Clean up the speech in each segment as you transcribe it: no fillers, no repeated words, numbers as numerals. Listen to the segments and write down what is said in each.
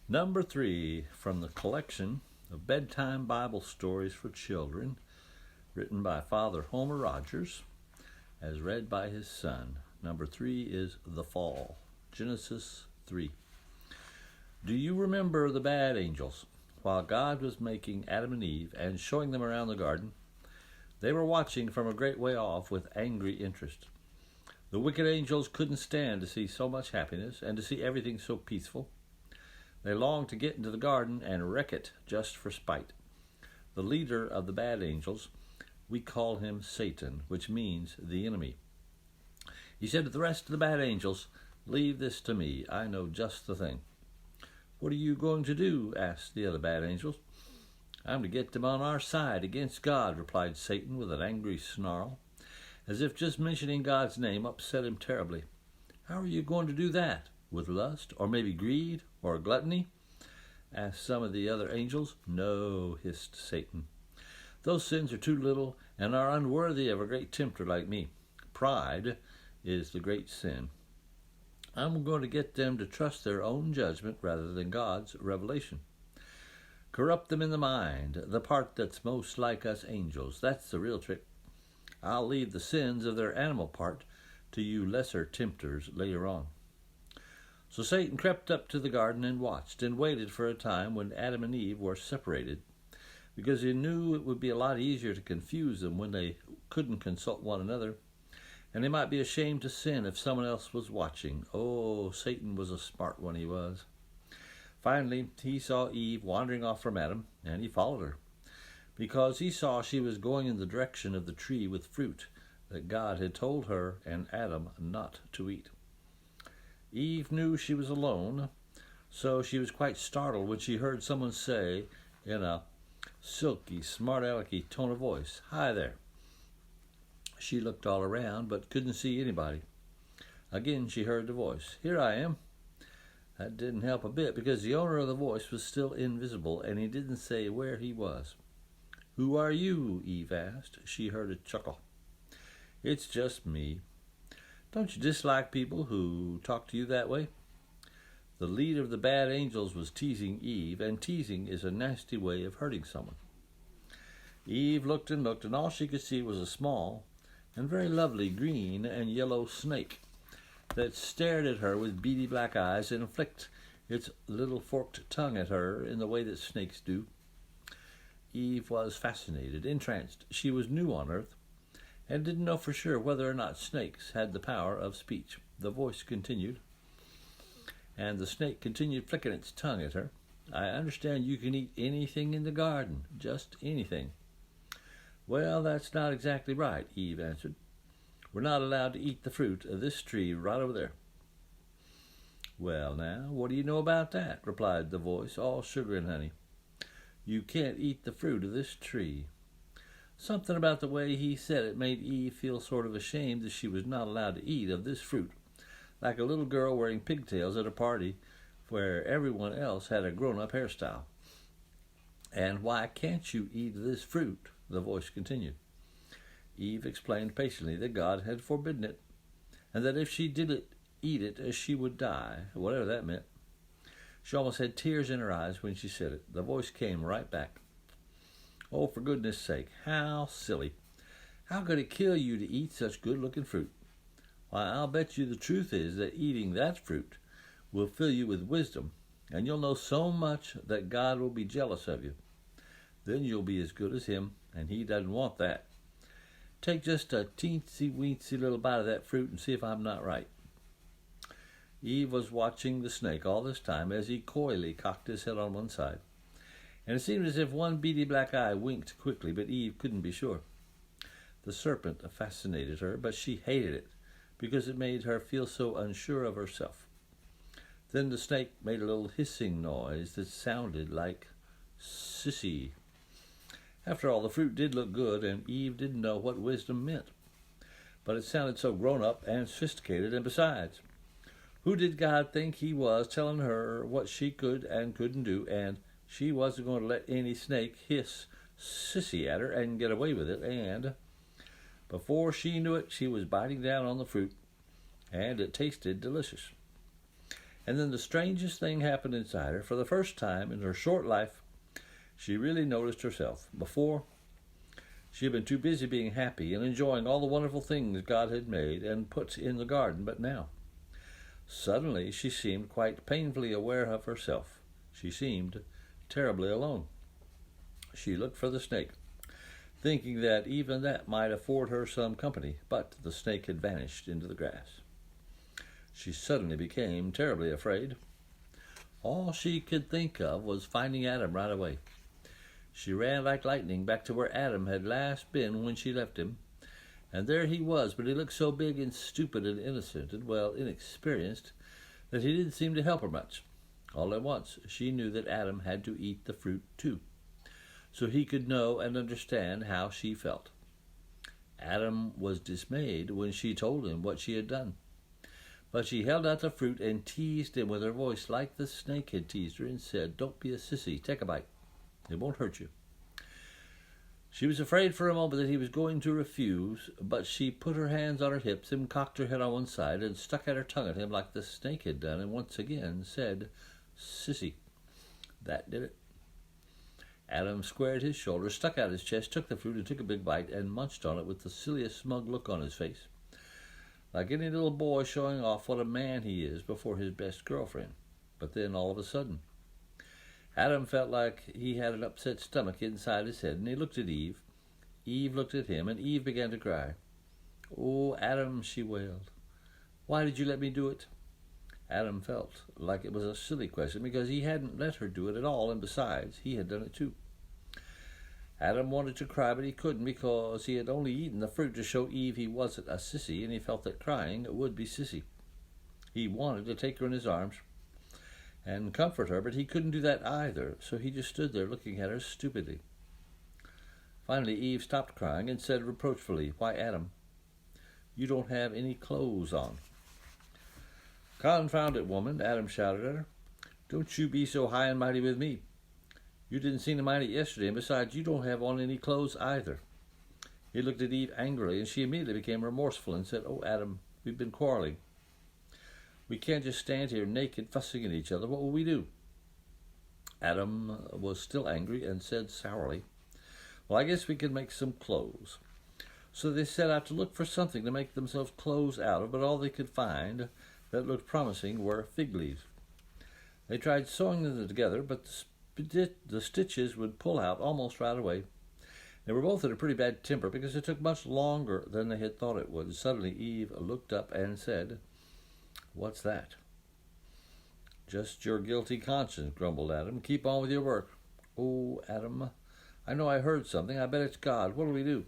Number 3 from the collection of Bedtime Bible Stories for Children, written by Father Homer Rogers, as read by his son. Number 3 is The Fall, Genesis 3. Do you remember the bad angels? While God was making Adam and Eve and showing them around the garden, they were watching from a great way off with angry interest. The wicked angels couldn't stand to see so much happiness and to see everything so peaceful. They longed to get into the garden and wreck it just for spite. The leader of the bad angels, we call him Satan, which means the enemy. He said to the rest of the bad angels, "Leave this to me. I know just the thing." "What are you going to do?" asked the other bad angels. "I'm to get them on our side against God," replied Satan with an angry snarl, as if just mentioning God's name upset him terribly. "How are you going to do that? With lust, or maybe greed, or gluttony?" asked some of the other angels. "No," hissed Satan. "Those sins are too little and are unworthy of a great tempter like me. Pride is the great sin. I'm going to get them to trust their own judgment rather than God's revelation. Corrupt them in the mind, the part that's most like us angels. That's the real trick. I'll leave the sins of their animal part to you lesser tempters later on." So Satan crept up to the garden and watched and waited for a time when Adam and Eve were separated, because he knew it would be a lot easier to confuse them when they couldn't consult one another, and they might be ashamed to sin if someone else was watching. Oh, Satan was a smart one, he was. Finally, he saw Eve wandering off from Adam, and he followed her, because he saw she was going in the direction of the tree with fruit that God had told her and Adam not to eat. Eve knew she was alone, so she was quite startled when she heard someone say in a silky, smart-alecky tone of voice, "Hi there." She looked all around but couldn't see anybody. Again she heard the voice, "Here I am." That didn't help a bit because the owner of the voice was still invisible and he didn't say where he was. "Who are you?" Eve asked. She heard a chuckle. "It's just me." "Don't you dislike people who talk to you that way?" The leader of the bad angels was teasing Eve, and teasing is a nasty way of hurting someone. Eve looked, and all she could see was a small and very lovely green and yellow snake that stared at her with beady black eyes and flicked its little forked tongue at her in the way that snakes do. Eve was fascinated, entranced. She was new on earth and didn't know for sure whether or not snakes had the power of speech. The voice continued, and the snake continued flicking its tongue at her. "I understand you can eat anything in the garden, just anything." "Well, that's not exactly right," Eve answered. "We're not allowed to eat the fruit of this tree right over there." "Well, now, what do you know about that?" replied the voice, all sugar and honey. "You can't eat the fruit of this tree." Something about the way he said it made Eve feel sort of ashamed that she was not allowed to eat of this fruit, like a little girl wearing pigtails at a party where everyone else had a grown-up hairstyle. "And why can't you eat this fruit?" the voice continued. Eve explained patiently that God had forbidden it, and that if she did eat it, she would die, whatever that meant. She almost had tears in her eyes when she said it. The voice came right back. "Oh, for goodness sake, how silly. How could it kill you to eat such good-looking fruit? Why, I'll bet you the truth is that eating that fruit will fill you with wisdom, and you'll know so much that God will be jealous of you. Then you'll be as good as him, and he doesn't want that. Take just a teensy-weensy little bite of that fruit and see if I'm not right." Eve was watching the snake all this time as he coyly cocked his head on one side, and it seemed as if one beady black eye winked quickly, but Eve couldn't be sure. The serpent fascinated her, but she hated it because it made her feel so unsure of herself. Then the snake made a little hissing noise that sounded like sissy. After all, the fruit did look good, and Eve didn't know what wisdom meant. But it sounded so grown-up and sophisticated, and besides, who did God think he was telling her what she could and couldn't do, and she wasn't going to let any snake hiss sissy at her and get away with it, and before she knew it, she was biting down on the fruit, and it tasted delicious. And then the strangest thing happened inside her. For the first time in her short life, she really noticed herself. Before, she had been too busy being happy and enjoying all the wonderful things God had made and put in the garden. But now, suddenly, she seemed quite painfully aware of herself. She seemed terribly alone. She looked for the snake, thinking that even that might afford her some company, but the snake had vanished into the grass. She suddenly became terribly afraid. All she could think of was finding Adam right away. She ran like lightning back to where Adam had last been when she left him, and there he was, but he looked so big and stupid and innocent and, well, inexperienced, that he didn't seem to help her much. All at once, she knew that Adam had to eat the fruit too, so he could know and understand how she felt. Adam was dismayed when she told him what she had done, but she held out the fruit and teased him with her voice like the snake had teased her and said, "Don't be a sissy, take a bite. It won't hurt you." She was afraid for a moment that he was going to refuse, but she put her hands on her hips and cocked her head on one side and stuck out her tongue at him like the snake had done, and once again said, "Sissy." That did it. Adam squared his shoulders, stuck out his chest, took the fruit and took a big bite and munched on it with the silliest smug look on his face, like any little boy showing off what a man he is before his best girlfriend. But then, all of a sudden, Adam felt like he had an upset stomach inside his head, and he looked at Eve. Eve looked at him, and Eve began to cry. "Oh, Adam," she wailed, "why did you let me do it?" Adam felt like it was a silly question, because he hadn't let her do it at all, and besides, he had done it too. Adam wanted to cry, but he couldn't, because he had only eaten the fruit to show Eve he wasn't a sissy, and he felt that crying would be sissy. He wanted to take her in his arms and comfort her, but he couldn't do that either, so he just stood there looking at her stupidly. Finally, Eve stopped crying and said reproachfully, "Why, Adam, you don't have any clothes on." "Confound it, woman," Adam shouted at her. "Don't you be so high and mighty with me. You didn't seem to mind it yesterday, and besides, you don't have on any clothes either." He looked at Eve angrily, and she immediately became remorseful and said, "Oh, Adam, we've been quarreling. We can't just stand here naked, fussing at each other. What will we do?" Adam was still angry and said sourly, "Well, I guess we can make some clothes." So they set out to look for something to make themselves clothes out of, but all they could find that looked promising were fig leaves. They tried sewing them together, but the stitches would pull out almost right away. They were both in a pretty bad temper because it took much longer than they had thought it would. Suddenly Eve looked up and said, "What's that?" "Just your guilty conscience," grumbled Adam. "Keep on with your work." "Oh, Adam, I know I heard something. I bet it's God. What'll we do?"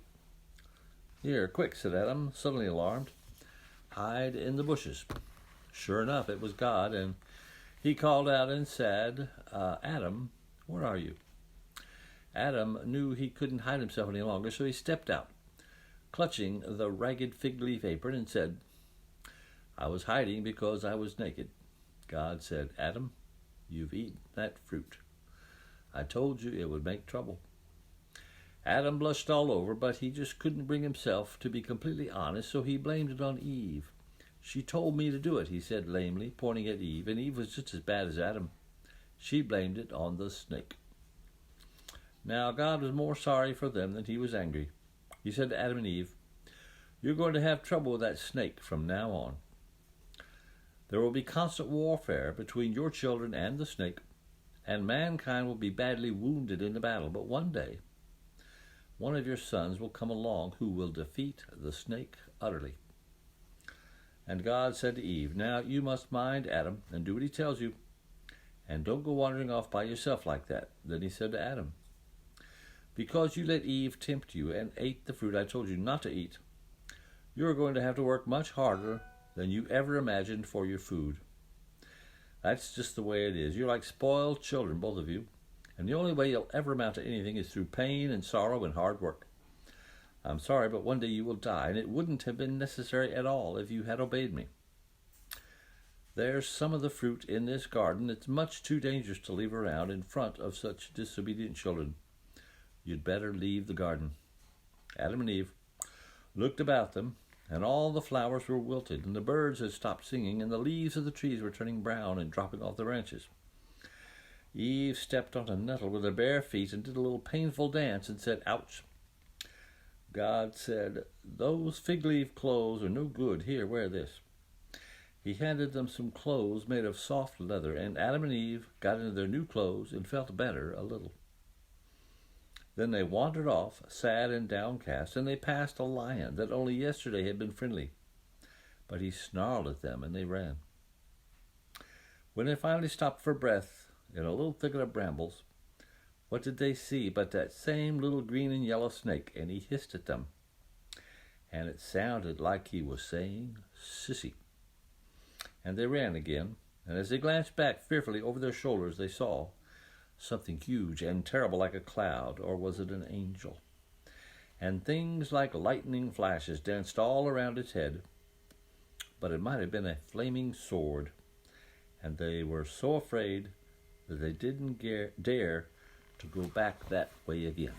"Here, quick," said Adam, suddenly alarmed. "Hide in the bushes." Sure enough, it was God, and he called out and said, "Adam, where are you?" Adam knew he couldn't hide himself any longer, so he stepped out, clutching the ragged fig leaf apron, and said, "I was hiding because I was naked." God said, "Adam, you've eaten that fruit. I told you it would make trouble." Adam blushed all over, but he just couldn't bring himself to be completely honest, so he blamed it on Eve. "She told me to do it," he said lamely, pointing at Eve, and Eve was just as bad as Adam. She blamed it on the snake. Now God was more sorry for them than he was angry. He said to Adam and Eve, "You're going to have trouble with that snake from now on. There will be constant warfare between your children and the snake, and mankind will be badly wounded in the battle. But one day, one of your sons will come along who will defeat the snake utterly." And God said to Eve, "Now you must mind Adam and do what he tells you, and don't go wandering off by yourself like that." Then he said to Adam, "Because you let Eve tempt you and ate the fruit I told you not to eat, you are going to have to work much harder than you ever imagined for your food. That's just the way it is. You're like spoiled children, both of you, and the only way you'll ever amount to anything is through pain and sorrow and hard work. I'm sorry, but one day you will die, and it wouldn't have been necessary at all if you had obeyed me. There's some of the fruit in this garden that's much too dangerous to leave around in front of such disobedient children. You'd better leave the garden." Adam and Eve looked about them, and all the flowers were wilted, and the birds had stopped singing, and the leaves of the trees were turning brown and dropping off the branches. Eve stepped on a nettle with her bare feet and did a little painful dance and said, "Ouch." God said, "Those fig leaf clothes are no good. Here, wear this." He handed them some clothes made of soft leather, and Adam and Eve got into their new clothes and felt better a little. Then they wandered off, sad and downcast, and they passed a lion that only yesterday had been friendly. But he snarled at them, and they ran. When they finally stopped for breath in a little thicket of brambles, what did they see but that same little green and yellow snake, and he hissed at them. And it sounded like he was saying, "Sissy." And they ran again, and as they glanced back fearfully over their shoulders, they saw something huge and terrible like a cloud, or was it an angel? And things like lightning flashes danced all around its head, but it might have been a flaming sword, and they were so afraid that they didn't dare to go back that way again.